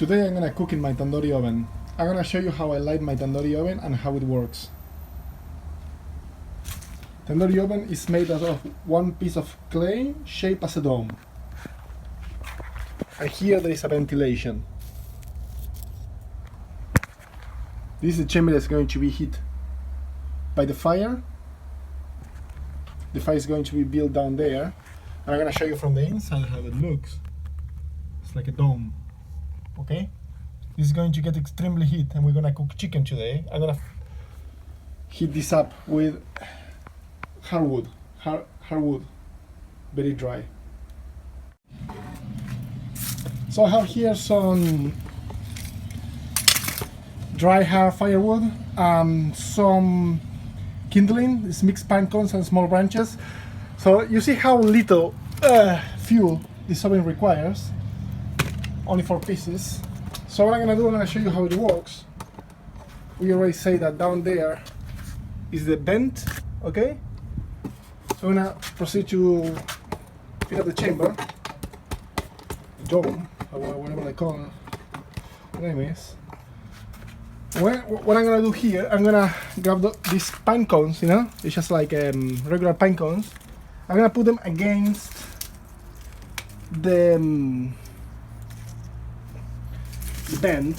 Today I'm gonna cook in my tandoori oven. I'm gonna show you how I light my tandoori oven and how it works. Tandoori oven is made out of one piece of clay shaped as a dome. And here there is a ventilation. This is the chamber that's going to be heated by the fire. The fire is going to be built down there. And I'm gonna show you from the inside how it looks. It's like a dome. Okay? This is going to get extremely heat and we're gonna cook chicken today. I'm gonna heat this up with hardwood, very dry. So I have here some dry hard firewood, some kindling, it's mixed pine cones and small branches. So you see how little fuel this oven requires, only 4 pieces. So what I'm gonna do, I'm gonna show you how it works. We already say that down there is the vent, okay? So I'm gonna proceed to fill up the chamber, dome, or whatever they call it. Anyways, what I'm gonna do here, I'm gonna grab these pine cones, you know, it's just like regular pine cones. I'm gonna put them against the vent.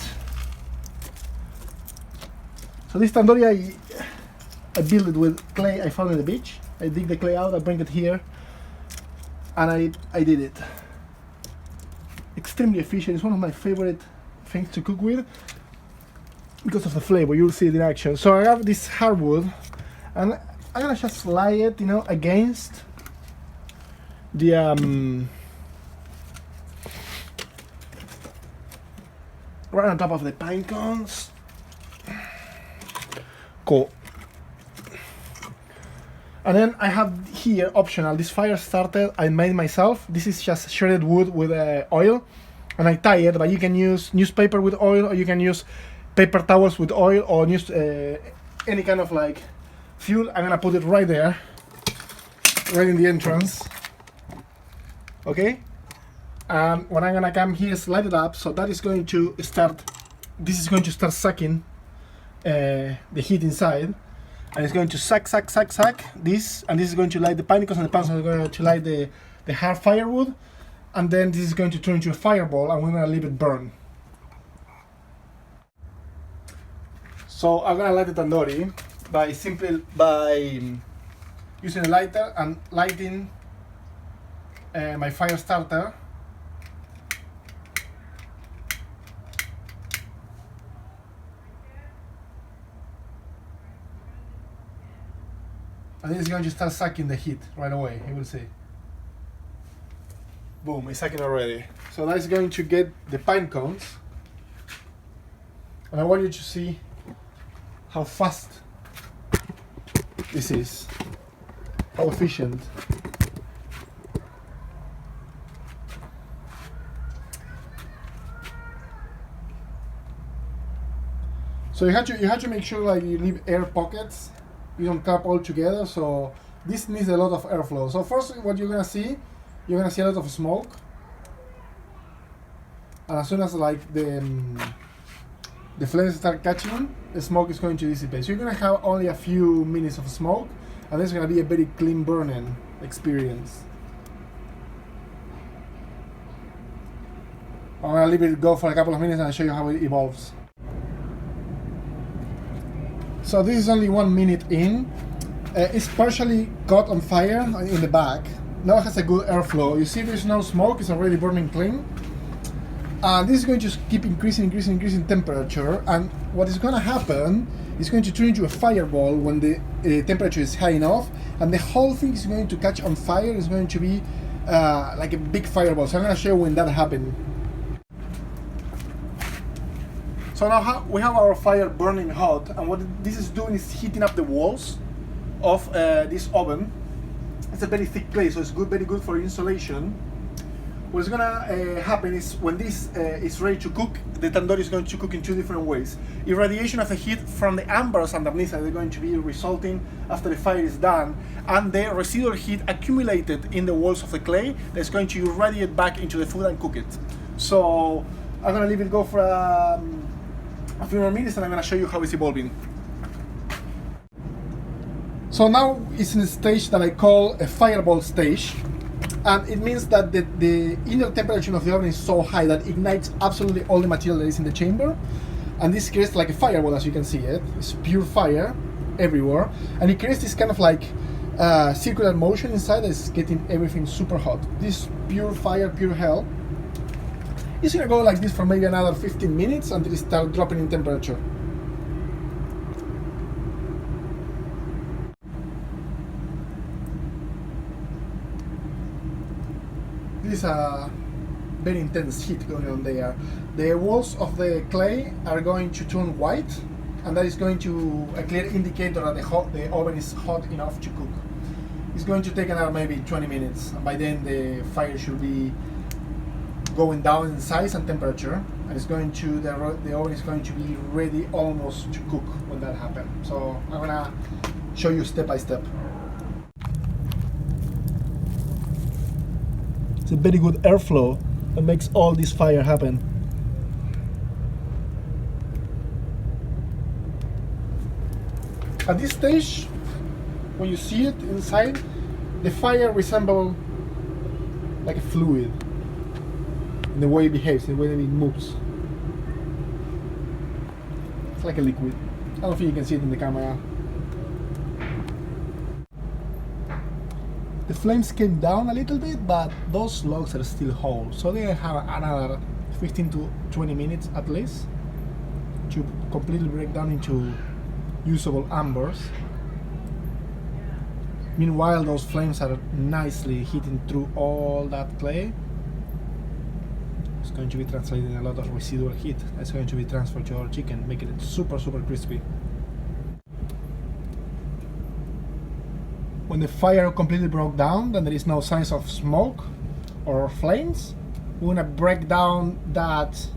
So this tandoori I built it with clay I found in the beach. I dig the clay out, I bring it here, and I did it. Extremely efficient. It's one of my favorite things to cook with because of the flavor. You'll see it in action. So I have this hardwood, and I'm gonna just lay it, you know, against the right on top of the pine cones. Cool. And then I have here optional this fire starter I made myself. This is just shredded wood with oil, and I tie it. But you can use newspaper with oil, or you can use paper towels with oil, or use any kind of like fuel. I'm gonna put it right there, right in the entrance. Okay. And when I'm gonna come here, slide it up, so that is going to start. This is going to start sucking the heat inside. And it's going to suck this, and this is going to light the pine cones, and the pine cones are going to light the hard firewood, and then this is going to turn into a fireball, and we're going to leave it burn. So I'm going to light the tandoori by using a lighter and lighting my fire starter. And it's going to start sucking the heat right away, you will see. Boom, it's sucking already. So that is going to get the pine cones. And I want you to see how fast this is, how efficient. So you have to make sure like you leave air pockets. You don't tap all together, so this needs a lot of airflow. So first, what you're gonna see a lot of smoke, and as soon as like the flames start catching, the smoke is going to dissipate. So you're gonna have only a few minutes of smoke, and it's gonna be a very clean burning experience. I'm gonna leave it go for a couple of minutes and I'll show you how it evolves. So this is only 1 minute in. It's partially caught on fire in the back. Now it has a good airflow. You see there's no smoke, it's already burning clean. This is going to keep increasing temperature, and what is going to happen is going to turn into a fireball when the temperature is high enough, and the whole thing is going to catch on fire. It's going to be like a big fireball. So I'm going to show you when that happens. So now we have our fire burning hot, and what this is doing is heating up the walls of this oven. It's a very thick clay, so it's very good for insulation. What's gonna happen is when this is ready to cook, the tandoori is going to cook in 2 different ways. Irradiation of the heat from the embers underneath are going to be resulting after the fire is done, and the residual heat accumulated in the walls of the clay that's going to irradiate back into the food and cook it. So I'm gonna leave it go for a few more minutes, and I'm gonna show you how it's evolving. So now it's in a stage that I call a fireball stage, and it means that the inner temperature of the oven is so high that it ignites absolutely all the material that is in the chamber, and this creates like a fireball, as you can see it. It's pure fire everywhere, and it creates this kind of like circular motion inside that's getting everything super hot. This pure fire, pure hell. It's gonna go like this for maybe another 15 minutes until it starts dropping in temperature. This is a very intense heat going on there. The walls of the clay are going to turn white, and that is going to a clear indicator that the oven is hot enough to cook. It's going to take another maybe 20 minutes, and by then the fire should be going down in size and temperature, and it's going to the oven is going to be ready almost to cook when that happens. So I'm gonna show you step by step. It's a very good airflow that makes all this fire happen. At this stage, when you see it inside, the fire resembles like a fluid in the way it behaves, in the way that it moves. It's like a liquid. I don't think you can see it in the camera. The flames came down a little bit, but those logs are still whole, so they have another 15 to 20 minutes at least to completely break down into usable embers. Meanwhile, those flames are nicely heating through all that clay. It's going to be translating a lot of residual heat that's going to be transferred to our chicken, making it super crispy. When the fire completely broke down, then there is no signs of smoke or flames. We're gonna break down that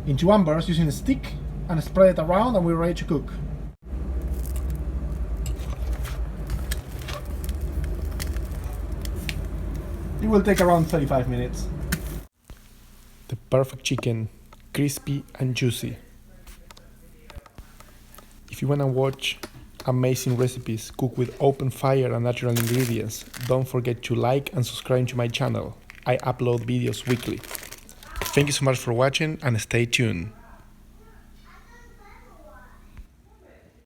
into embers using a stick and spread it around, and we're ready to cook. It will take around 35 minutes. The perfect chicken, crispy and juicy. If you wanna watch amazing recipes cooked with open fire and natural ingredients, don't forget to like and subscribe to my channel. I upload videos weekly. Thank you so much for watching, and stay tuned.